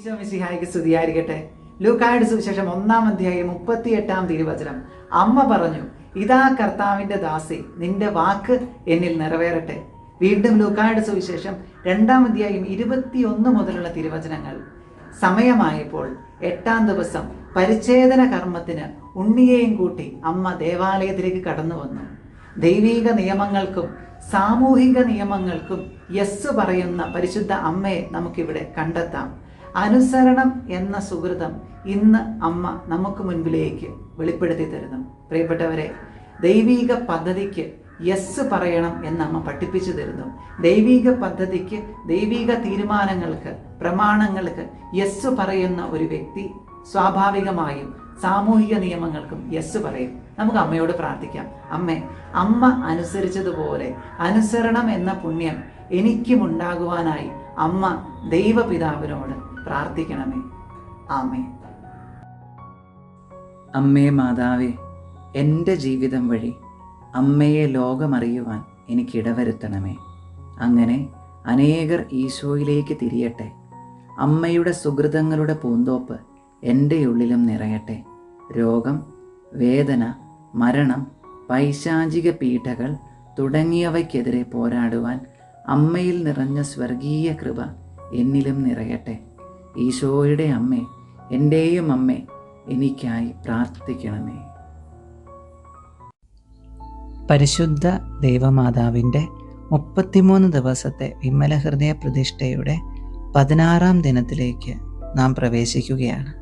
ഈശോ മിശിഹായ്ക്ക് സ്തുതിയായിരിക്കട്ടെ. ലൂക്കായുടെ സുവിശേഷം 1-ാം അധ്യായം 38-ാം തിരുവചനം. അമ്മ പറഞ്ഞു, ഇതാ കർത്താവിന്റെ ദാസി, നിന്റെ വാക്ക് എന്നിൽ നിറവേറട്ടെ. വീണ്ടും ലൂക്കായുടെ സുവിശേഷം 2-ാം അധ്യായം 21 മുതലുള്ള തിരുവചനങ്ങൾ. സമയമായപ്പോൾ 8-ാം ദിവസം പരിച്ഛേദന കർമ്മത്തിന് ഉണ്ണിയെയും കൂട്ടി അമ്മ ദേവാലയത്തിലേക്ക് കടന്നു വന്നു. ദൈവീക നിയമങ്ങൾക്കും സാമൂഹിക നിയമങ്ങൾക്കും യെസ് പറയുന്ന പരിശുദ്ധ അമ്മയെ നമുക്കിവിടെ കണ്ടെത്താം. അനുസരണം എന്ന സുഹൃതം ഇന്ന് അമ്മ നമുക്ക് മുൻപിലേക്ക് വെളിപ്പെടുത്തി തരുന്നു. പ്രിയപ്പെട്ടവരെ, ദൈവീക പദ്ധതിക്ക് യെസ് പറയണം എന്ന് അമ്മ പഠിപ്പിച്ചു തരുന്നു. ദൈവീക പദ്ധതിക്ക്, ദൈവീക തീരുമാനങ്ങൾക്ക്, പ്രമാണങ്ങൾക്ക് യെസ് പറയുന്ന ഒരു വ്യക്തി സ്വാഭാവികമായും സാമൂഹിക നിയമങ്ങൾക്കും യെസ് പറയും. നമുക്ക് അമ്മയോട് പ്രാർത്ഥിക്കാം. അമ്മ അനുസരിച്ചതുപോലെ അനുസരണം എന്ന പുണ്യം എനിക്കും ഉണ്ടാകുവാനായി അമ്മ ദൈവപിതാവിനോട് പ്രാർത്ഥിക്കണമേ. ആമേൻ. അമ്മേ മാതാവേ, എൻ്റെ ജീവിതം വഴി അമ്മയെ ലോകമറിയുവാൻ എനിക്കിടവരുത്തണമേ. അങ്ങനെ അനേകർ ഈശോയിലേക്ക് തിരിയട്ടെ. അമ്മയുടെ സുഹൃതങ്ങളുടെ പൂന്തോപ്പ് എൻ്റെ ഉള്ളിലും നിറയട്ടെ. രോഗം, വേദന, മരണം, പൈശാചിക പീഡകൾ തുടങ്ങിയവയ്ക്കെതിരെ പോരാടുവാൻ അമ്മയിൽ നിറഞ്ഞ സ്വർഗീയ കൃപ എന്നിലും നിറയട്ടെ. ഈശോയുടെ അമ്മേ, എൻ്റെയും അമ്മേ, എനിക്കായി പ്രാർത്ഥിക്കണമേ. പരിശുദ്ധ ദൈവമാതാവിൻ്റെ 33 ദിവസത്തെ വിമല ഹൃദയ പ്രതിഷ്ഠയുടെ 16-ാം ദിനത്തിലേക്ക് നാം പ്രവേശിക്കുകയാണ്.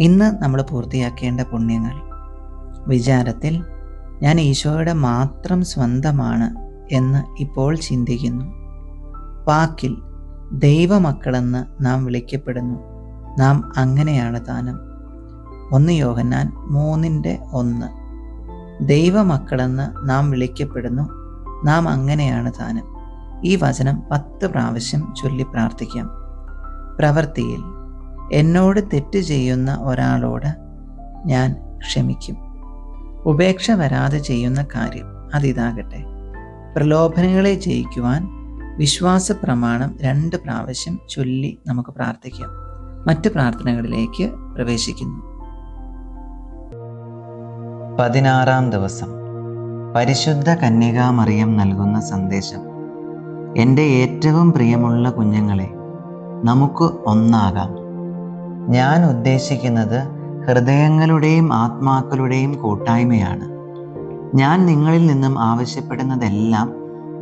ഇന്ന് നമ്മൾ പൂർത്തിയാക്കേണ്ട പുണ്യങ്ങൾ. വിചാരത്തിൽ ഞാൻ ഈശോയുടെ മാത്രം സ്വന്തമാണ് എന്ന് ഇപ്പോൾ ചിന്തിക്കുന്നു. വാക്കിൽ ദൈവമക്കളെന്ന് നാം വിളിക്കപ്പെടുന്നു. നാം അങ്ങനെയാണ് താനും. 1 യോഹന്നാൻ 3:1. ദൈവമക്കളെന്ന് നാം വിളിക്കപ്പെടുന്നു. നാം അങ്ങനെയാണ് താനും. ഈ വചനം 10 പ്രാവശ്യം ചൊല്ലി പ്രാർത്ഥിക്കാം. പ്രവൃത്തിയിൽ എന്നോട് തെറ്റ് ചെയ്യുന്ന ഒരാളോട് ഞാൻ ക്ഷമിക്കും. ഉപേക്ഷ വരാതെ ചെയ്യുന്ന കാര്യം അതിതാകട്ടെ. പ്രലോഭനങ്ങളെ ജയിക്കുവാൻ വിശ്വാസ പ്രമാണം 2 പ്രാവശ്യം ചൊല്ലി നമുക്ക് പ്രാർത്ഥിക്കാം. മറ്റ് പ്രാർത്ഥനകളിലേക്ക് പ്രവേശിക്കുന്നു. 16-ാം ദിവസം പരിശുദ്ധ കന്യകാമറിയം നൽകുന്ന സന്ദേശം. എൻ്റെ ഏറ്റവും പ്രിയമുള്ള കുഞ്ഞുങ്ങളെ, നമുക്ക് ഒന്നാകാം. ഞാൻ ഉദ്ദേശിക്കുന്നത് ഹൃദയങ്ങളുടെയും ആത്മാക്കളുടെയും കൂട്ടായ്മയാണ്. ഞാൻ നിങ്ങളിൽ നിന്നും ആവശ്യപ്പെടുന്നതെല്ലാം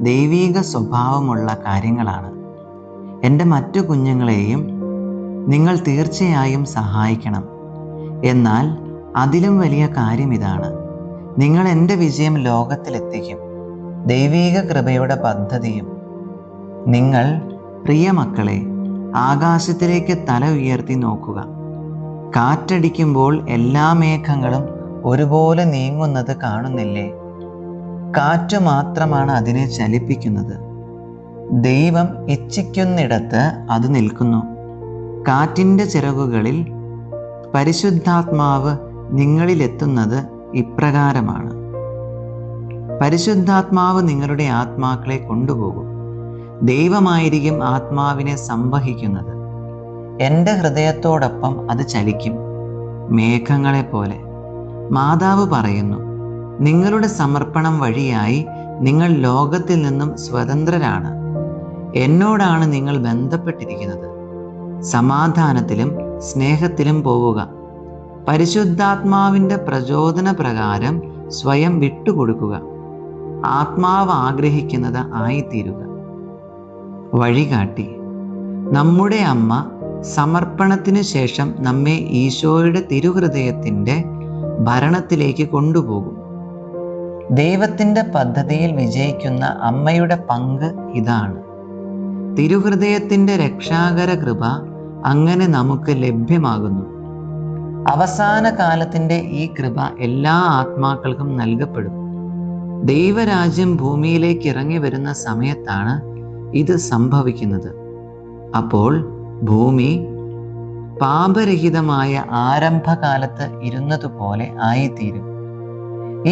ദൈവീക സ്വഭാവമുള്ള കാര്യങ്ങളാണ്. എൻ്റെ മറ്റു കുഞ്ഞുങ്ങളെയും നിങ്ങൾ തീർച്ചയായും സഹായിക്കണം. എന്നാൽ അതിലും വലിയ കാര്യം ഇതാണ്: നിങ്ങൾ എൻ്റെ വിജയം ലോകത്തിലെത്തിക്കും. ദൈവീക കൃപയുടെ പദ്ധതിയും. നിങ്ങൾ പ്രിയമക്കളെ, ആകാശത്തിലേക്ക് തല ഉയർത്തി നോക്കുക. കാറ്റടിക്കുമ്പോൾ എല്ലാ മേഘങ്ങളും ഒരുപോലെ നീങ്ങുന്നത് കാണുന്നില്ലേ? കാറ്റ് മാത്രമാണ് അതിനെ ചലിപ്പിക്കുന്നത്. ദൈവം ഇച്ഛിക്കുന്നിടത്ത് അത് നിൽക്കുന്നു. കാറ്റിൻ്റെ ചിറകുകളിൽ പരിശുദ്ധാത്മാവ് നിങ്ങളിലെത്തുന്നത് ഇപ്രകാരമാണ്. പരിശുദ്ധാത്മാവ് നിങ്ങളുടെ ആത്മാക്കളെ കൊണ്ടുപോകും. ദൈവമായിരിക്കും ആത്മാവിനെ സംവഹിക്കുന്നത്. എൻ്റെ ഹൃദയത്തോടൊപ്പം അത് ചലിക്കും, മേഘങ്ങളെപ്പോലെ. മാതാവ് പറയുന്നു, നിങ്ങളുടെ സമർപ്പണം വഴിയായി നിങ്ങൾ ലോകത്തിൽ നിന്നും സ്വതന്ത്രരാണ്. എന്നോടാണ് നിങ്ങൾ ബന്ധപ്പെട്ടിരിക്കുന്നത്. സമാധാനത്തിലും സ്നേഹത്തിലും പോവുക. പരിശുദ്ധാത്മാവിൻ്റെ പ്രചോദന പ്രകാരം സ്വയം വിട്ടുകൊടുക്കുക. ആത്മാവ് ആഗ്രഹിക്കുന്നത് ആയിത്തീരുക. വഴികാട്ടി. നമ്മുടെ അമ്മ സമർപ്പണത്തിനു ശേഷം നമ്മെ ഈശോയുടെ തിരുഹൃദയത്തിൻ്റെ ഭരണത്തിലേക്ക് കൊണ്ടുപോകും. ദൈവത്തിൻ്റെ പദ്ധതിയിൽ വിജയിക്കുന്ന അമ്മയുടെ പങ്ക് ഇതാണ്. തിരുഹൃദയത്തിൻ്റെ രക്ഷാകര കൃപ അങ്ങനെ നമുക്ക് ലഭ്യമാകുന്നു. അവസാന കാലത്തിൻ്റെ ഈ കൃപ എല്ലാ ആത്മാക്കൾക്കും നൽകപ്പെടും. ദൈവരാജ്യം ഭൂമിയിലേക്ക് ഇറങ്ങി വരുന്ന സമയത്താണ് ഇത് സംഭവിക്കുന്നത്. അപ്പോൾ ഭൂമി പാപരഹിതമായ ആരംഭകാലത്ത് ഇരുന്നതുപോലെ ആയിത്തീരും.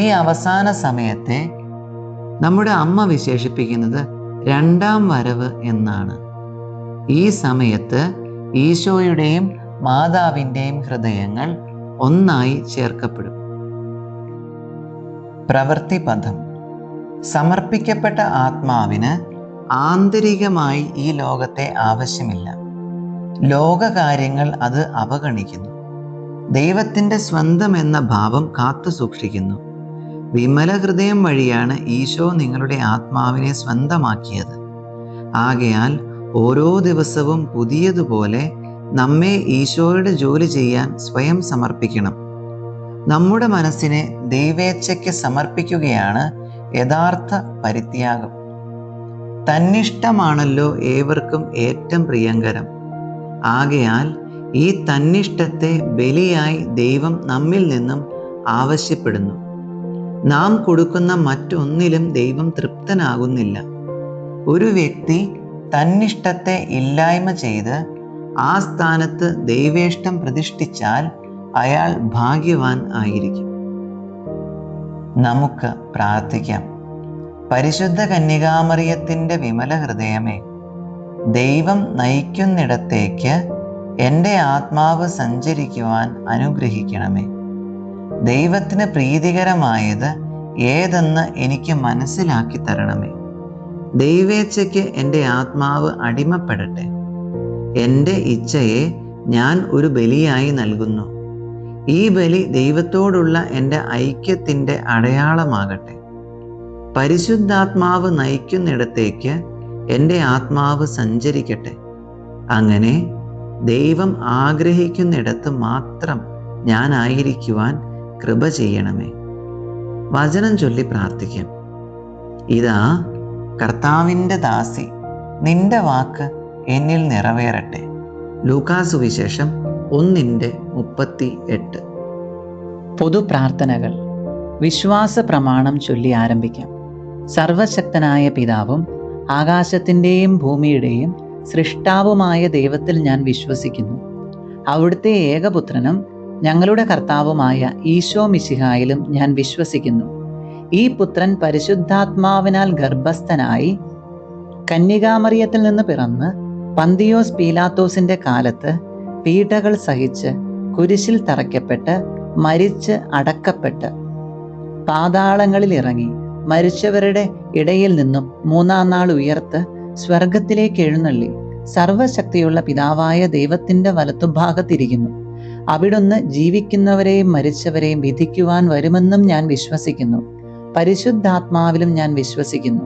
ഈ അവസാന സമയത്തെ നമ്മുടെ അമ്മ വിശേഷിപ്പിക്കുന്നത് 2-ാം വരവ് എന്നാണ്. ഈ സമയത്ത് ഈശോയുടെയും മാതാവിൻ്റെയും ഹൃദയങ്ങൾ ഒന്നായി ചേർക്കപ്പെടും. പ്രവൃത്തിപഥം. സമർപ്പിക്കപ്പെട്ട ആത്മാവിന് ആന്തരികമായി ഈ ലോകത്തെ ആവശ്യമില്ല. ലോകകാര്യങ്ങൾ അത് അവഗണിക്കുന്നു. ദൈവത്തിൻ്റെ സ്വന്തം എന്ന ഭാവം കാത്തു സൂക്ഷിക്കുന്നു. വിമല ഹൃദയം വഴിയാണ് ഈശോ നിങ്ങളുടെ ആത്മാവിനെ സ്വന്തമാക്കിയത്. ആകയാൽ ഓരോ ദിവസവും പുതിയതുപോലെ നമ്മെ ഈശോയുടെ ജോലി ചെയ്യാൻ സ്വയം സമർപ്പിക്കണം. നമ്മുടെ മനസ്സിനെ ദൈവേച്ഛയ്ക്ക് സമർപ്പിക്കുകയാണ് യഥാർത്ഥ പരിത്യാഗം. തന്നിഷ്ടമാണല്ലോ ഏവർക്കും ഏറ്റവും പ്രിയങ്കരം. ആകയാൽ ഈ തന്നിഷ്ടത്തെ ബലിയായി ദൈവം നമ്മിൽ നിന്നും ആവശ്യപ്പെടുന്നു. നാം കൊടുക്കുന്ന മറ്റൊന്നിലും ദൈവം തൃപ്തനാകുന്നില്ല. ഒരു വ്യക്തി തന്നിഷ്ടത്തെ ഇല്ലായ്മ ചെയ്ത് ആ സ്ഥാനത്ത് ദൈവേഷ്ടം പ്രതിഷ്ഠിച്ചാൽ അയാൾ ഭാഗ്യവാൻ ആയിരിക്കും. നമുക്ക് പ്രാർത്ഥിക്കാം. പരിശുദ്ധ കന്യകാമറിയത്തിൻ്റെ വിമല ഹൃദയമേ, ദൈവം നയിക്കുന്നിടത്തേക്ക് എൻ്റെ ആത്മാവ് സഞ്ചരിക്കുവാൻ അനുഗ്രഹിക്കണമേ. ദൈവത്തിന് പ്രീതികരമായത് ഏതെന്ന് എനിക്ക് മനസ്സിലാക്കി തരണമേ. ദൈവേച്ഛയ്ക്ക് എൻ്റെ ആത്മാവ് അടിമപ്പെടട്ടെ. എൻ്റെ ഇച്ഛയെ ഞാൻ ഒരു ബലിയായി നൽകുന്നു. ഈ ബലി ദൈവത്തോടുള്ള എൻ്റെ ഐക്യത്തിൻ്റെ അടയാളമാകട്ടെ. പരിശുദ്ധാത്മാവ് നയിക്കുന്നിടത്തേക്ക് എൻ്റെ ആത്മാവ് സഞ്ചരിക്കട്ടെ. അങ്ങനെ ദൈവം ആഗ്രഹിക്കുന്നിടത്ത് മാത്രം ഞാനായിരിക്കുവാൻ കൃപ ചെയ്യണമേ. വചനം ചൊല്ലി പ്രാർത്ഥിക്കാം. ഇതാ കർത്താവിൻ്റെ ദാസി, നിന്റെ വാക്ക് എന്നിൽ നിറവേറട്ടെ. ലൂക്കാസ് സുവിശേഷം 1:38. പൊതുപ്രാർത്ഥനകൾ. വിശ്വാസ പ്രമാണം ചൊല്ലി ആരംഭിക്കാം. സർവശക്തനായ പിതാവും ആകാശത്തിൻ്റെയും ഭൂമിയുടെയും സൃഷ്ടാവുമായ ദൈവത്തിൽ ഞാൻ വിശ്വസിക്കുന്നു. അവിടുത്തെ ഏകപുത്രനും ഞങ്ങളുടെ കർത്താവുമായ ഈശോ മിശിഹായിലും ഞാൻ വിശ്വസിക്കുന്നു. ഈ പുത്രൻ പരിശുദ്ധാത്മാവിനാൽ ഗർഭസ്ഥനായി കന്യകാമറിയത്തിൽ നിന്ന് പിറന്ന് പന്തിയോസ് പീലാത്തോസിന്റെ കാലത്ത് പീഡകൾ സഹിച്ച് കുരിശിൽ തറയ്ക്കപ്പെട്ട് മരിച്ച് അടക്കപ്പെട്ട് പാതാളങ്ങളിൽ ഇറങ്ങി മരിച്ചവരുടെ ഇടയിൽ നിന്നും മൂന്നാം നാൾ ഉയർത്ത് സ്വർഗത്തിലേക്ക് എഴുന്നള്ളി സർവശക്തിയുള്ള പിതാവായ ദൈവത്തിന്റെ വലത്തുഭാഗത്തിരിക്കുന്നു. അവിടുന്ന് ജീവിക്കുന്നവരെയും മരിച്ചവരെയും വിധിക്കുവാൻ വരുമെന്നും ഞാൻ വിശ്വസിക്കുന്നു. പരിശുദ്ധാത്മാവിലും ഞാൻ വിശ്വസിക്കുന്നു.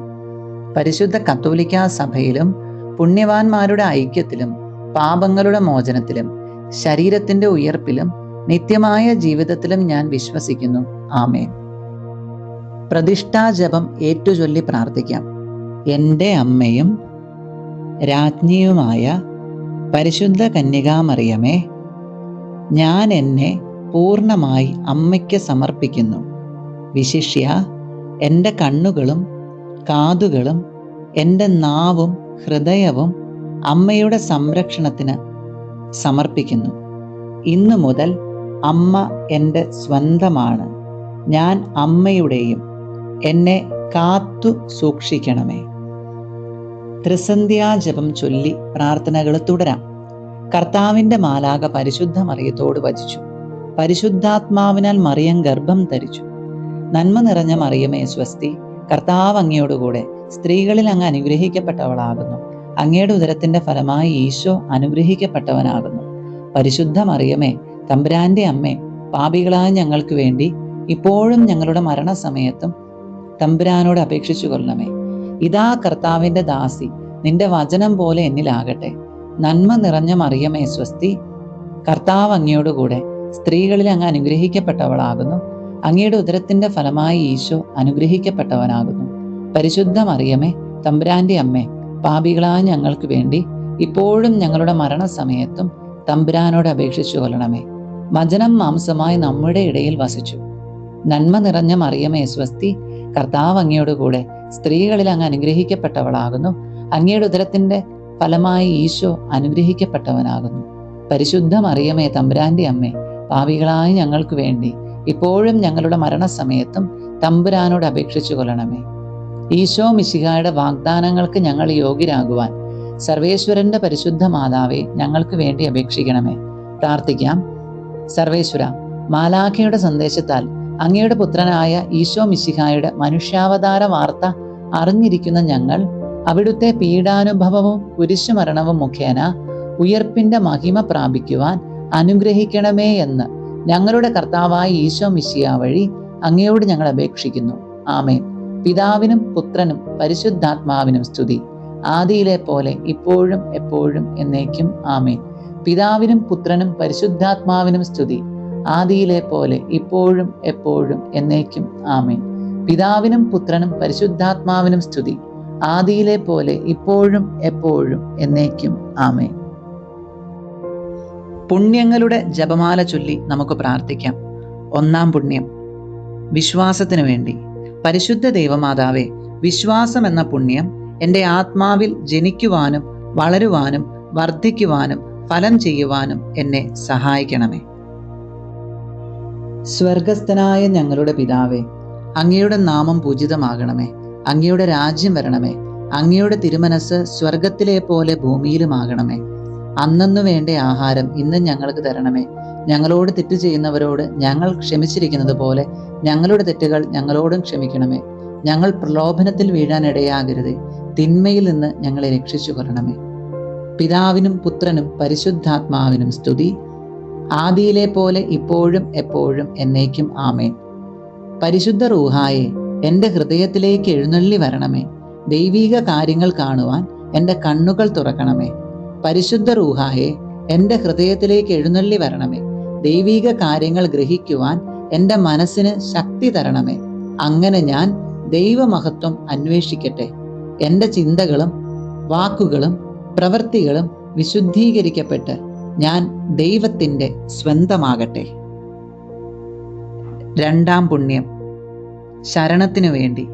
പരിശുദ്ധ കത്തോലിക്കാ സഭയിലും പുണ്യവാന്മാരുടെ ഐക്യത്തിലും പാപങ്ങളുടെ മോചനത്തിലും ശരീരത്തിന്റെ ഉയർപ്പിലും നിത്യമായ ജീവിതത്തിലും ഞാൻ വിശ്വസിക്കുന്നു. ആമേൻ. പ്രതിഷ്ഠാജപം ഏറ്റുചൊല്ലി പ്രാർത്ഥിക്കാം. എൻ്റെ അമ്മയും രാജ്ഞിയുമായ പരിശുദ്ധ കന്യകാമറിയമേ, ഞാൻ എന്നെ പൂർണ്ണമായി അമ്മയ്ക്ക് സമർപ്പിക്കുന്നു. വിശിഷ്യ എൻ്റെ കണ്ണുകളും കാതുകളും എൻ്റെ നാവും ഹൃദയവും അമ്മയുടെ സംരക്ഷണത്തിന് സമർപ്പിക്കുന്നു. ഇന്നു മുതൽ അമ്മ എൻ്റെ സ്വന്തമാണ്. ഞാൻ അമ്മയുടെയും. എന്നെ കാത്തു സൂക്ഷിക്കണമേ. ത്രിസന്ധ്യാജപം ചൊല്ലി പ്രാർത്ഥനകൾ തുടരാം. കർത്താവിൻ്റെ മാലാഖ പരിശുദ്ധ മറിയത്തോട് വചിച്ചു. പരിശുദ്ധാത്മാവിനാൽ മറിയം ഗർഭം ധരിച്ചു. നന്മ നിറഞ്ഞ മറിയമേ സ്വസ്തി, കർത്താവ് അങ്ങയോടുകൂടെ സ്ത്രീകളിൽ അങ്ങ് അനുഗ്രഹിക്കപ്പെട്ടവളാകുന്നു. അങ്ങയുടെ ഉദരത്തിന്റെ ഫലമായി ഈശോ അനുഗ്രഹിക്കപ്പെട്ടവനാകുന്നു. പരിശുദ്ധ മറിയമേ, തമ്പുരാന്റെ അമ്മേ, പാപികളായ ഞങ്ങൾക്ക് വേണ്ടി ഇപ്പോഴും ഞങ്ങളുടെ മരണസമയത്തും തമ്പുരാനോട് അപേക്ഷിച്ചു കൊള്ളണമേ. ഇതാ കർത്താവിന്റെ ദാസി, നിന്റെ വചനം പോലെ എന്നിലാകട്ടെ. നന്മ നിറഞ്ഞ മറിയമേ സ്വസ്തി, കർത്താവ് അങ്ങയോടുകൂടെ സ്ത്രീകളിൽ അങ്ങ് അനുഗ്രഹിക്കപ്പെട്ടവളാകുന്നു. അങ്ങയുടെ ഉദരത്തിന്റെ ഫലമായി ഈശോ അനുഗ്രഹിക്കപ്പെട്ടവനാകുന്നു. പരിശുദ്ധ മറിയമേ, തമ്പുരാന്റെ അമ്മേ, പാപികളായ ഞങ്ങൾക്ക് വേണ്ടി ഇപ്പോഴും ഞങ്ങളുടെ മരണസമയത്തും തമ്പുരാനോട് അപേക്ഷിച്ചു കൊള്ളണമേ. വചനം മാംസമായി നമ്മുടെ ഇടയിൽ വസിച്ചു. നന്മ നിറഞ്ഞ മറിയമേ സ്വസ്തി, കർത്താവ് അങ്ങയോടുകൂടെ സ്ത്രീകളിൽ അങ്ങ് അനുഗ്രഹിക്കപ്പെട്ടവളാകുന്നു. അങ്ങയുടെ ഉദരത്തിന്റെ ഫലമായി ഈശോ അനുഗ്രഹിക്കപ്പെട്ടവനാകുന്നു. പരിശുദ്ധ മറിയമേ, തമ്പുരാന്റെ അമ്മേ, പാപികളായ ഞങ്ങൾക്ക് വേണ്ടി ഇപ്പോഴും ഞങ്ങളുടെ മരണസമയത്തും തമ്പുരാനോട് അപേക്ഷിച്ചു കൊള്ളണമേ. ഈശോ മിശിഹായുടെ വാഗ്ദാനങ്ങൾക്ക് ഞങ്ങൾ യോഗ്യരാകുവാൻ സർവേശ്വരന്റെ പരിശുദ്ധ മാതാവേ, ഞങ്ങൾക്ക് വേണ്ടി അപേക്ഷിക്കണമേ. പ്രാർത്ഥിക്കാം. സർവേശ്വര, മാലാഖയുടെ സന്ദേശത്താൽ അങ്ങയുടെ പുത്രനായ ഈശോ മിശിഹായുടെ മനുഷ്യാവതാര വാർത്ത അറിഞ്ഞിരിക്കുന്ന ഞങ്ങൾ അവിടുത്തെ പീഡാനുഭവവും കുരിശുമരണവും മുഖേന ഉയർപ്പിന്റെ മഹിമ പ്രാപിക്കുവാൻ അനുഗ്രഹിക്കണമേ എന്ന് ഞങ്ങളുടെ കർത്താവായ ഈശോ മിശിഹ വഴി അങ്ങയോട് ഞങ്ങൾ അപേക്ഷിക്കുന്നു. ആമേൻ. പിതാവിനും പുത്രനും പരിശുദ്ധാത്മാവിനും സ്തുതി, ആദിയിലെ പോലെ ഇപ്പോഴും എപ്പോഴും എന്നേക്കും. ആമേൻ. പിതാവിനും പുത്രനും പരിശുദ്ധാത്മാവിനും സ്തുതി, ആദിയിലെ പോലെ ഇപ്പോഴും എപ്പോഴും എന്നേക്കും. ആമേൻ. പിതാവിനും പുത്രനും പരിശുദ്ധാത്മാവിനും സ്തുതി, ആദിയിലെ പോലെ ഇപ്പോഴും എപ്പോഴും എന്നേക്കും. ആമേൻ. പുണ്യങ്ങളുടെ ജപമാല ചൊല്ലി നമുക്ക് പ്രാർത്ഥിക്കാം. ഒന്നാം പുണ്യം, വിശ്വാസത്തിനു വേണ്ടി. പരിശുദ്ധ ദൈവമാതാവേ, വിശ്വാസം എന്ന പുണ്യം എൻ്റെ ആത്മാവിൽ ജനിക്കുവാനും വളരുവാനും വർദ്ധിക്കുവാനും ഫലം ചെയ്യുവാനും എന്നെ സഹായിക്കണമേ. സ്വർഗസ്ഥനായ ഞങ്ങളുടെ പിതാവേ, അങ്ങയുടെ നാമം പൂജിതമാകണമേ. അങ്ങയുടെ രാജ്യം വരണമേ. അങ്ങയുടെ തിരുമനസ് സ്വർഗത്തിലെ പോലെ ഭൂമിയിലുമാകണമേ. അന്നന്നു വേണ്ട ആഹാരം ഇന്ന് ഞങ്ങൾക്ക് തരണമേ. ഞങ്ങളോട് തെറ്റ് ചെയ്യുന്നവരോട് ഞങ്ങൾ ക്ഷമിച്ചിരിക്കുന്നത് പോലെ ഞങ്ങളുടെ തെറ്റുകൾ ഞങ്ങളോടും ക്ഷമിക്കണമേ. ഞങ്ങൾ പ്രലോഭനത്തിൽ വീഴാനിടയാകരുത്, തിന്മയിൽ നിന്ന് ഞങ്ങളെ രക്ഷിച്ചു കൊള്ളണമേ. പിതാവിനും പുത്രനും പരിശുദ്ധാത്മാവിനും സ്തുതി, ആദിയിലെ പോലെ ഇപ്പോഴും എപ്പോഴും എന്നേക്കും. ആമേൻ. പരിശുദ്ധ റൂഹായെ, എൻ്റെ ഹൃദയത്തിലേക്ക് എഴുന്നള്ളി വരണമേ. ദൈവീക കാര്യങ്ങൾ കാണുവാൻ എൻ്റെ കണ്ണുകൾ തുറക്കണമേ. പരിശുദ്ധ റൂഹായെ, എൻ്റെ ഹൃദയത്തിലേക്ക് എഴുന്നള്ളി വരണമേ. ദൈവീക കാര്യങ്ങൾ ഗ്രഹിക്കുവാൻ എൻ്റെ മനസ്സിന് ശക്തി തരണമേ. അങ്ങനെ ഞാൻ ദൈവമഹത്വം അന്വേഷിക്കട്ടെ. എൻ്റെ ചിന്തകളും വാക്കുകളും പ്രവൃത്തികളും വിശുദ്ധീകരിക്കപ്പെട്ട് ഞാൻ ദൈവത്തിൻ്റെ സ്വന്തമാകട്ടെ. രണ്ടാം പുണ്യം, ശരണത്തിനു വേണ്ടി.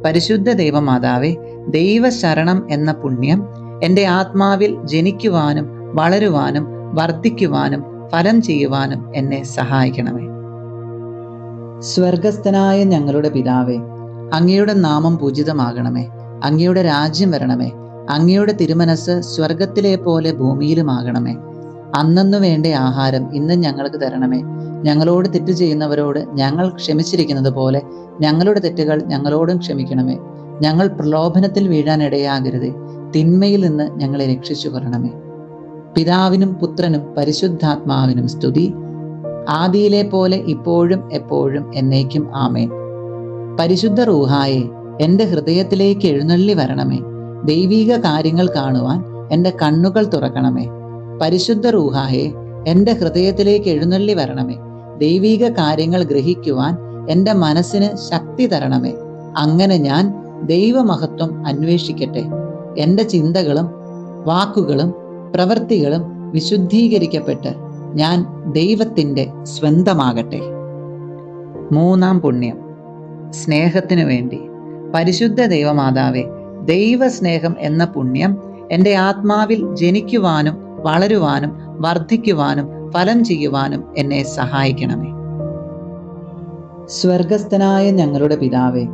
പരിശുദ്ധ ദൈവമാതാവേ, ദൈവശരണം എന്ന പുണ്യം എൻ്റെ ആത്മാവിൽ ജനിക്കുവാനും വളരുവാനും വർദ്ധിക്കുവാനും ഫലം ചെയ്യുവാനും എന്നെ സഹായിക്കണമേ. സ്വർഗസ്ഥനായ ഞങ്ങളുടെ പിതാവേ, അങ്ങയുടെ നാമം പൂജിതമാകണമേ. അങ്ങയുടെ രാജ്യം വരണമേ. അങ്ങയുടെ തിരുമനസ് സ്വർഗത്തിലെ പോലെ ഭൂമിയിലുമാകണമേ. അന്നന്നു വേണ്ട ആഹാരം ഇന്ന് ഞങ്ങൾക്ക് തരണമേ. ഞങ്ങളോട് തെറ്റ് ചെയ്യുന്നവരോട് ഞങ്ങൾ ക്ഷമിച്ചിരിക്കുന്നത് പോലെ ഞങ്ങളുടെ തെറ്റുകൾ ഞങ്ങളോടും ക്ഷമിക്കണമേ. ഞങ്ങൾ പ്രലോഭനത്തിൽ വീഴാനിടയാകരുത്, തിന്മയിൽ നിന്ന് ഞങ്ങളെ രക്ഷിച്ചു കൊള്ളണമേ. പിതാവിനും പുത്രനും പരിശുദ്ധാത്മാവിനും സ്തുതി, ആദിയിലെ പോലെ ഇപ്പോഴും എപ്പോഴും എന്നേക്കും. ആമേൻ. പരിശുദ്ധ റൂഹായെ, എൻ്റെ ഹൃദയത്തിലേക്ക് എഴുന്നള്ളി വരണമേ. ദൈവീക കാര്യങ്ങൾ കാണുവാൻ എൻ്റെ കണ്ണുകൾ തുറക്കണമേ. പരിശുദ്ധ റൂഹായെ, എൻ്റെ ഹൃദയത്തിലേക്ക് എഴുന്നള്ളി വരണമേ. ദൈവീക കാര്യങ്ങൾ ഗ്രഹിക്കുവാൻ എൻ്റെ മനസ്സിന് ശക്തി തരണമേ. അങ്ങനെ ഞാൻ ദൈവമഹത്വം അന്വേഷിക്കട്ടെ. എൻ്റെ ചിന്തകളും വാക്കുകളും പ്രവൃത്തികളും വിശുദ്ധീകരിക്കപ്പെട്ട് ഞാൻ ദൈവത്തിൻ്റെ സ്വന്തമാകട്ടെ. മൂന്നാം പുണ്യം, സ്നേഹത്തിനു വേണ്ടി. പരിശുദ്ധ ദൈവമാതാവേ, ദൈവസ്നേഹം എന്ന പുണ്യം എൻ്റെ ആത്മാവിൽ ജനിക്കുവാനും വളരുവാനും വർദ്ധിക്കുവാനും ഫലം ചെയ്യുവാനും എന്നെ സഹായിക്കണമേ. സ്വർഗസ്ഥനായ ഞങ്ങളുടെ പിതാവേ,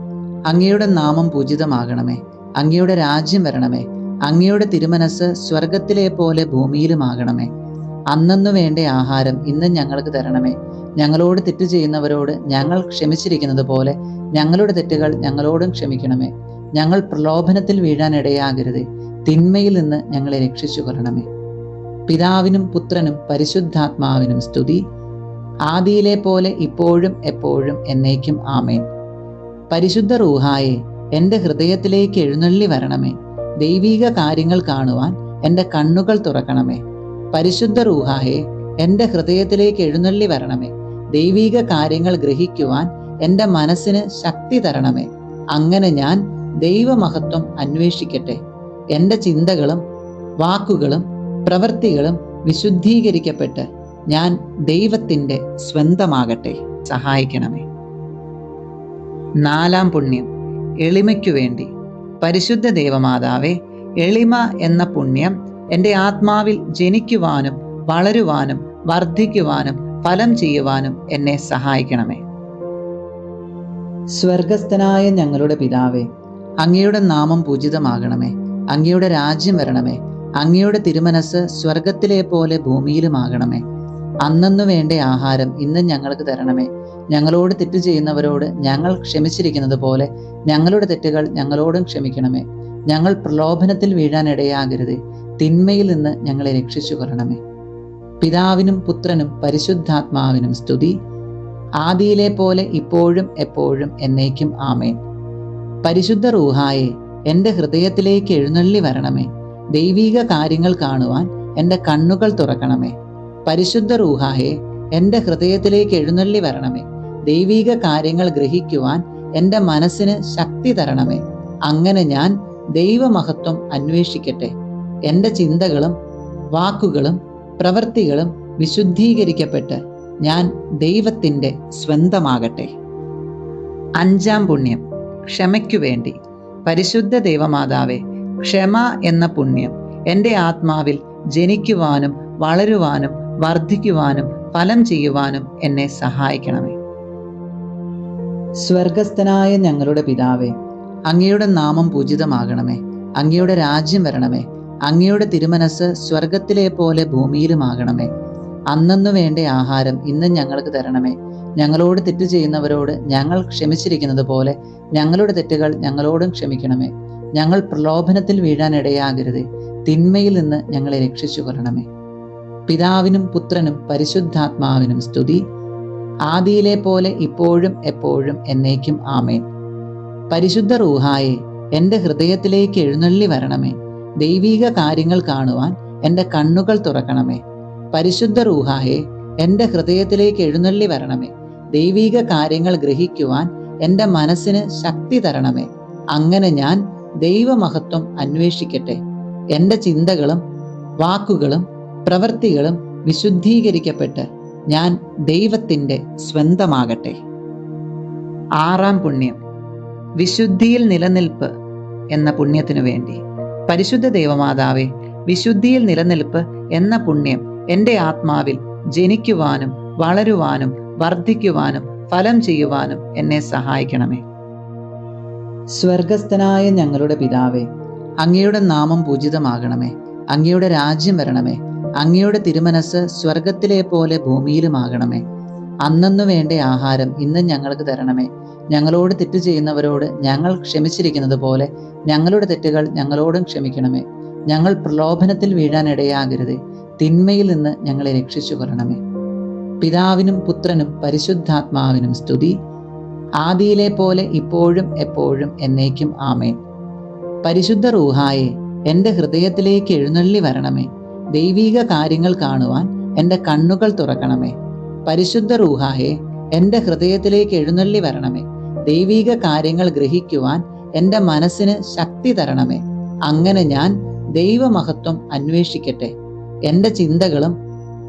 അങ്ങയുടെ നാമം പൂജിതമാകണമേ. അങ്ങയുടെ രാജ്യം വരണമേ. അങ്ങയുടെ തിരുമനസ് സ്വർഗത്തിലെ പോലെ ഭൂമിയിലുമാകണമേ. അന്നന്നു വേണ്ട ആഹാരം ഇന്ന് ഞങ്ങൾക്ക് തരണമേ. ഞങ്ങളോട് തെറ്റ് ചെയ്യുന്നവരോട് ഞങ്ങൾ ക്ഷമിച്ചിരിക്കുന്നത് പോലെ ഞങ്ങളുടെ തെറ്റുകൾ ഞങ്ങളോടും ക്ഷമിക്കണമേ. ഞങ്ങൾ പ്രലോഭനത്തിൽ വീഴാനിടയാകരുത്, തിന്മയിൽ നിന്ന് ഞങ്ങളെ രക്ഷിച്ചു കൊള്ളണമേ. പിതാവിനും പുത്രനും പരിശുദ്ധാത്മാവിനും സ്തുതി, ആദിയിലെ പോലെ ഇപ്പോഴും എപ്പോഴും എന്നേക്കും. ആമേൻ. പരിശുദ്ധ റൂഹായെ, എൻ്റെ ഹൃദയത്തിലേക്ക് എഴുന്നള്ളി വരണമേ. ദൈവീക കാര്യങ്ങൾ കാണുവാൻ എൻ്റെ കണ്ണുകൾ തുറക്കണമേ. പരിശുദ്ധ റൂഹായെ, എൻ്റെ ഹൃദയത്തിലേക്ക് എഴുന്നള്ളി വരണമേ. ദൈവീക കാര്യങ്ങൾ ഗ്രഹിക്കുവാൻ എൻ്റെ മനസ്സിന് ശക്തി തരണമേ. അങ്ങനെ ഞാൻ ദൈവമഹത്വം അന്വേഷിക്കട്ടെ. എൻ്റെ ചിന്തകളും വാക്കുകളും പ്രവൃത്തികളും വിശുദ്ധീകരിക്കപ്പെട്ട് ഞാൻ ദൈവത്തിൻ്റെ സ്വന്തമാകട്ടെ. സഹായിക്കണമേ. നാലാം പുണ്യം, എളിമയ്ക്കു വേണ്ടി. പരിശുദ്ധ ദൈവമാതാവേ, എളിമ എന്ന പുണ്യം എൻ്റെ ആത്മാവിൽ ജനിക്കുവാനും വളരുവാനും വർദ്ധിക്കുവാനും ഫലം ചെയ്യുവാനും എന്നെ സഹായിക്കണമേ. സ്വർഗസ്ഥനായ ഞങ്ങളുടെ പിതാവേ, അങ്ങയുടെ നാമം പൂജിതമാകണമേ. അങ്ങയുടെ രാജ്യം വരണമേ. അങ്ങയുടെ തിരുമനസ് സ്വർഗത്തിലെ പോലെ ഭൂമിയിലുമാകണമേ. അന്നന്നു വേണ്ട ആഹാരം ഇന്ന് ഞങ്ങൾക്ക് തരണമേ. ഞങ്ങളോട് തെറ്റ് ചെയ്യുന്നവരോട് ഞങ്ങൾ ക്ഷമിച്ചിരിക്കുന്നത് പോലെ ഞങ്ങളുടെ തെറ്റുകൾ ഞങ്ങളോടും ക്ഷമിക്കണമേ. ഞങ്ങൾ പ്രലോഭനത്തിൽ വീഴാൻ ഇടയാകരുത്. തിന്മയിൽ നിന്ന് ഞങ്ങളെ രക്ഷിച്ചു കൊള്ളണമേ. പിതാവിനും പുത്രനും പരിശുദ്ധാത്മാവിനും സ്തുതി, ആദിയിലെ പോലെ ഇപ്പോഴും എപ്പോഴും എന്നേക്കും ആമേൻ. പരിശുദ്ധ റൂഹായെ, എൻ്റെ ഹൃദയത്തിലേക്ക് എഴുന്നള്ളി വരണമേ. ദൈവീക കാര്യങ്ങൾ കാണുവാൻ എൻ്റെ കണ്ണുകൾ തുറക്കണമേ. പരിശുദ്ധ റൂഹായെ, എൻ്റെ ഹൃദയത്തിലേക്ക് എഴുന്നള്ളി വരണമേ. ദൈവീക കാര്യങ്ങൾ ഗ്രഹിക്കുവാൻ എൻ്റെ മനസ്സിന് ശക്തി തരണമേ. അങ്ങനെ ഞാൻ ദൈവമഹത്വം അന്വേഷിക്കട്ടെ. എൻ്റെ ചിന്തകളും വാക്കുകളും പ്രവൃത്തികളും വിശുദ്ധീകരിക്കപ്പെട്ട് ഞാൻ ദൈവത്തിൻ്റെ സ്വന്തമാകട്ടെ. അഞ്ചാം പുണ്യം, ക്ഷമയ്ക്കു വേണ്ടി. പരിശുദ്ധ ദൈവമാതാവേ, ക്ഷമ എന്ന പുണ്യം എൻ്റെ ആത്മാവിൽ ജനിക്കുവാനും വളരുവാനും വർദ്ധിക്കുവാനും ഫലം ചെയ്യുവാനും എന്നെ സഹായിക്കണമേ. സ്വർഗസ്ഥനായ ഞങ്ങളുടെ പിതാവേ, അങ്ങയുടെ നാമം പൂജിതമാകണമേ. അങ്ങയുടെ രാജ്യം വരണമേ. അങ്ങയുടെ തിരുമനസ് സ്വർഗത്തിലെ പോലെ ഭൂമിയിലുമാകണമേ. അന്നന്നു വേണ്ട ആഹാരം ഇന്ന് ഞങ്ങൾക്ക് തരണമേ. ഞങ്ങളോട് തെറ്റ് ചെയ്യുന്നവരോട് ഞങ്ങൾ ക്ഷമിച്ചിരിക്കുന്നത് പോലെ ഞങ്ങളുടെ തെറ്റുകൾ ഞങ്ങളോടും ക്ഷമിക്കണമേ. ഞങ്ങൾ പ്രലോഭനത്തിൽ വീഴാൻ ഇടയാകരുത്. തിന്മയിൽ നിന്ന് ഞങ്ങളെ രക്ഷിച്ചു കൊള്ളണമേ. പിതാവിനും പുത്രനും പരിശുദ്ധാത്മാവിനും സ്തുതി, ആദിയിലെ പോലെ ഇപ്പോഴും എപ്പോഴും എന്നേക്കും ആമേൻ. പരിശുദ്ധ റൂഹായെ, എൻ്റെ ഹൃദയത്തിലേക്ക് എഴുന്നള്ളി വരണമേ. ദൈവീക കാര്യങ്ങൾ കാണുവാൻ എൻ്റെ കണ്ണുകൾ തുറക്കണമേ. പരിശുദ്ധ റൂഹായെ, എൻ്റെ ഹൃദയത്തിലേക്ക് എഴുന്നള്ളി വരണമേ. ദൈവീക കാര്യങ്ങൾ ഗ്രഹിക്കുവാൻ എൻ്റെ മനസ്സിന് ശക്തി തരണമേ. അങ്ങനെ ഞാൻ ദൈവമഹത്വം അന്വേഷിക്കട്ടെ. എൻ്റെ ചിന്തകളും വാക്കുകളും പ്രവൃത്തികളും വിശുദ്ധീകരിക്കപ്പെട്ട് ഞാൻ ദൈവത്തിൻ്റെ സ്വന്തമാകട്ടെ. ആറാം പുണ്യം, വിശുദ്ധിയിൽ നിലനിൽപ്പ് എന്ന പുണ്യത്തിനു വേണ്ടി. പരിശുദ്ധ ദൈവമാതാവേ, വിശുദ്ധിയിൽ നിലനിൽപ്പ് എന്ന പുണ്യം എൻ്റെ ആത്മാവിൽ ജനിക്കുവാനും വളരുവാനും വർദ്ധിക്കുവാനും ഫലം ചെയ്യുവാനും എന്നെ സഹായിക്കണമേ. സ്വർഗസ്ഥനായ ഞങ്ങളുടെ പിതാവേ, അങ്ങയുടെ നാമം പൂജിതമാകണമേ. അങ്ങയുടെ രാജ്യം വരണമേ. അങ്ങയുടെ തിരുമനസ് സ്വർഗത്തിലെ പോലെ ഭൂമിയിലുമാകണമേ. അന്നന്നു വേണ്ട ആഹാരം ഇന്ന് ഞങ്ങൾക്ക് തരണമേ. ഞങ്ങളോട് തെറ്റ് ചെയ്യുന്നവരോട് ഞങ്ങൾ ക്ഷമിച്ചിരിക്കുന്നത് പോലെ ഞങ്ങളുടെ തെറ്റുകൾ ഞങ്ങളോടും ക്ഷമിക്കണമേ. ഞങ്ങൾ പ്രലോഭനത്തിൽ വീഴാൻ ഇടയാകരുത്. തിന്മയിൽ നിന്ന് ഞങ്ങളെ രക്ഷിച്ചു കൊള്ളണമേ. പിതാവിനും പുത്രനും പരിശുദ്ധാത്മാവിനും സ്തുതി, ആദിയിലെ പോലെ ഇപ്പോഴും എപ്പോഴും എന്നേക്കും ആമേൻ. പരിശുദ്ധ റൂഹായെ, എൻ്റെ ഹൃദയത്തിലേക്ക് എഴുന്നള്ളി വരണമേ. ദൈവീക കാര്യങ്ങൾ കാണുവാൻ എൻ്റെ കണ്ണുകൾ തുറക്കണമേ. പരിശുദ്ധ റൂഹായെ, എൻ്റെ ഹൃദയത്തിലേക്ക് എഴുന്നള്ളി വരണമേ. ദൈവീക കാര്യങ്ങൾ ഗ്രഹിക്കുവാൻ എൻ്റെ മനസ്സിന് ശക്തി തരണമേ. അങ്ങനെ ഞാൻ ദൈവമഹത്വം അന്വേഷിക്കട്ടെ. എൻ്റെ ചിന്തകളും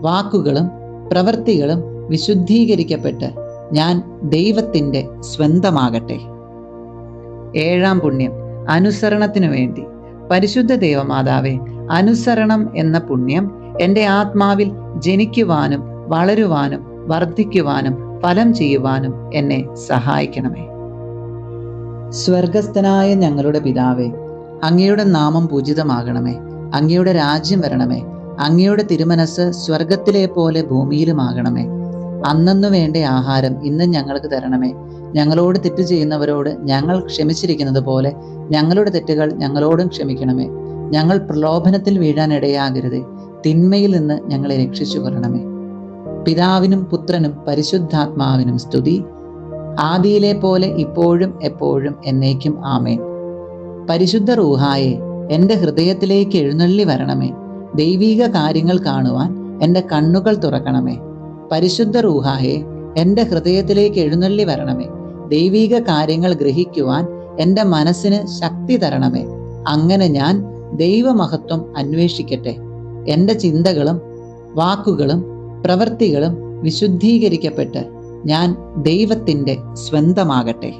വാക്കുകളും പ്രവൃത്തികളും വിശുദ്ധീകരിക്കപ്പെട്ട് ഞാൻ ദൈവത്തിൻ്റെ സ്വന്തമാകട്ടെ. ഏഴാം പുണ്യം, അനുസരണത്തിനു വേണ്ടി. പരിശുദ്ധ ദൈവമാതാവേ, അനുസരണം എന്ന പുണ്യം എൻ്റെ ആത്മാവിൽ ജനിക്കുവാനും വളരുവാനും വർദ്ധിക്കുവാനും ഫലം ചെയ്യുവാനും എന്നെ സഹായിക്കണമേ. സ്വർഗസ്ഥനായ ഞങ്ങളുടെ പിതാവേ, അങ്ങയുടെ നാമം പൂജിതമാകണമേ. അങ്ങയുടെ രാജ്യം വരണമേ. അങ്ങയുടെ തിരുമനസ് സ്വർഗത്തിലെ പോലെ ഭൂമിയിലുമാകണമേ. അന്നന്നു വേണ്ട ആഹാരം ഇന്ന് ഞങ്ങൾക്ക് തരണമേ. ഞങ്ങളോട് തെറ്റ് ചെയ്യുന്നവരോട് ഞങ്ങൾ ക്ഷമിച്ചിരിക്കുന്നത് പോലെ ഞങ്ങളുടെ തെറ്റുകൾ ഞങ്ങളോടും ക്ഷമിക്കണമേ. ഞങ്ങൾ പ്രലോഭനത്തിൽ വീഴാൻ ഇടയാകരുത്. തിന്മയിൽ നിന്ന് ഞങ്ങളെ രക്ഷിച്ചു കൊള്ളണമേ. പിതാവിനും പുത്രനും പരിശുദ്ധാത്മാവിനും സ്തുതി, ആദിയിലെ പോലെ ഇപ്പോഴും എപ്പോഴും എന്നേക്കും ആമേൻ. പരിശുദ്ധ റൂഹായെ, എൻ്റെ ഹൃദയത്തിലേക്ക് എഴുന്നള്ളി വരണമേ. ദൈവീക കാര്യങ്ങൾ കാണുവാൻ എൻ്റെ കണ്ണുകൾ തുറക്കണമേ. പരിശുദ്ധ റൂഹായെ, എൻ്റെ ഹൃദയത്തിലേക്ക് എഴുന്നള്ളി വരണമേ. ദൈവീക കാര്യങ്ങൾ ഗ്രഹിക്കുവാൻ എൻ്റെ മനസ്സിന് ശക്തി തരണമേ. അങ്ങനെ ഞാൻ ദൈവമഹത്വം അന്വേഷിക്കട്ടെ. എൻ്റെ ചിന്തകളും വാക്കുകളും പ്രവൃത്തികളും വിശുദ്ധീകരിക്കപ്പെട്ട് ഞാൻ ദൈവത്തിൻ്റെ സ്വന്തമാകട്ടെ.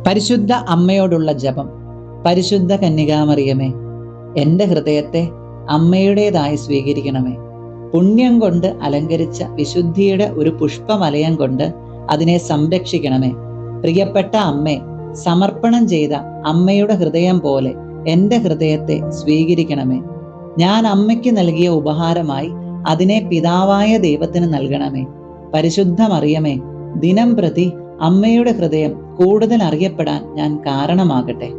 പരിശുദ്ധ അമ്മയോടുള്ള ജപം. പരിശുദ്ധ കന്യകാമറിയമേ, എൻ്റെ ഹൃദയത്തെ അമ്മയുടേതായി സ്വീകരിക്കണമേ. പുണ്യം കൊണ്ട് അലങ്കരിച്ച വിശുദ്ധിയുടെ ഒരു പുഷ്പവലയം കൊണ്ട് അതിനെ സംരക്ഷിക്കണമേ. പ്രിയപ്പെട്ട അമ്മേ, സമർപ്പണം ചെയ്ത അമ്മയുടെ ഹൃദയം പോലെ എൻ്റെ ഹൃദയത്തെ സ്വീകരിക്കണമേ. ഞാൻ അമ്മയ്ക്ക് നൽകിയ ഉപഹാരമായി അതിനെ പിതാവായ ദൈവത്തിന് നൽകണമേ. പരിശുദ്ധ മറിയമേ, ദിനം പ്രതി അമ്മയുടെ ഹൃദയം കൂടുതൽ അറിയപ്പെടാൻ ഞാൻ കാരണമാകട്ടെ.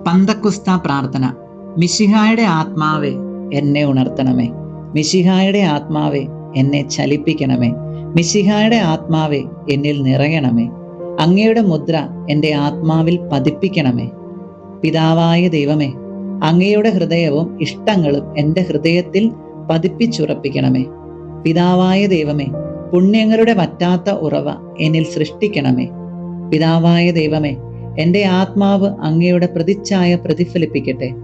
പന്തക്കുസ്ത പ്രാർത്ഥന. മിശിഹായുടെ ആത്മാവേ, എന്നെ ഉണർത്തണമേ. മിശിഹായുടെ ആത്മാവേ, എന്നെ ചലിപ്പിക്കണമേ. മിശിഹായുടെ ആത്മാവേ, എന്നിൽ നിറയണമേ. അങ്ങയുടെ മുദ്ര എൻ്റെ ആത്മാവിൽ പതിപ്പിക്കണമേ. പിതാവായ ദൈവമേ, അങ്ങയുടെ ഹൃദയവും ഇഷ്ടങ്ങളും എൻ്റെ ഹൃദയത്തിൽ പതിപ്പിച്ചുറപ്പിക്കണമേ. പിതാവായ ദൈവമേ, പുണ്യങ്ങളുടെ വറ്റാത്ത ഉറവ എന്നിൽ സൃഷ്ടിക്കണമേ. പിതാവായ ദൈവമേ, എൻ്റെ ആത്മാവ് അങ്ങയുടെ പ്രതിച്ഛായ പ്രതിഫലിപ്പിക്കട്ടെ.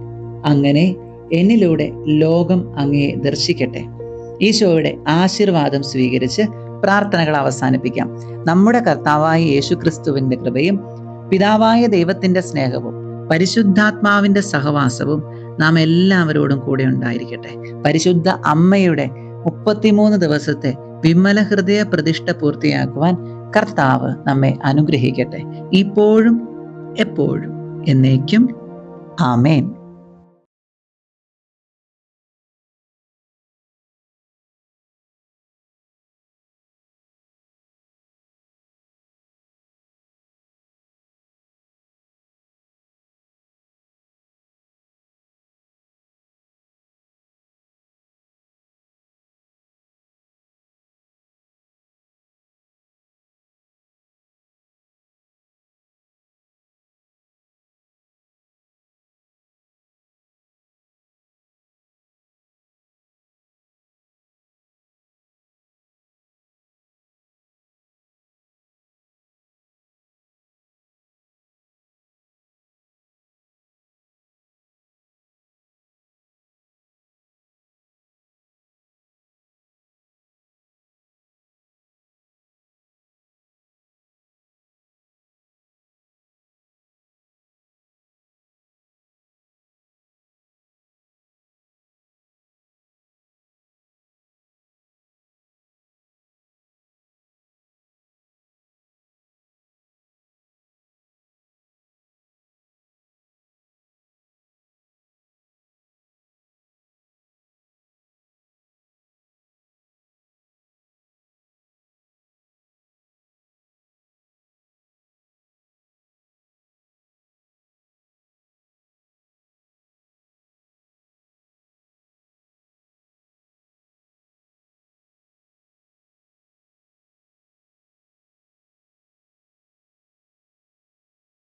അങ്ങനെ എന്നിലൂടെ ലോകം അങ്ങയെ ദർശിക്കട്ടെ. ഈശോയുടെ ആശീർവാദം സ്വീകരിച്ച് പ്രാർത്ഥനകൾ അവസാനിപ്പിക്കാം. നമ്മുടെ കർത്താവായ യേശുക്രിസ്തുവിന്റെ കൃപയും പിതാവായ ദൈവത്തിന്റെ സ്നേഹവും പരിശുദ്ധാത്മാവിന്റെ സഹവാസവും നാം എല്ലാവരോടും കൂടെ ഉണ്ടായിരിക്കട്ടെ. പരിശുദ്ധ അമ്മയുടെ 33 ദിവസത്തെ വിമല ഹൃദയ പ്രതിഷ്ഠ പൂർത്തിയാക്കുവാൻ കർത്താവ് നമ്മെ അനുഗ്രഹിക്കട്ടെ. ഇപ്പോഴും എപ്പോഴും എന്നേക്കും. ആമേൻ.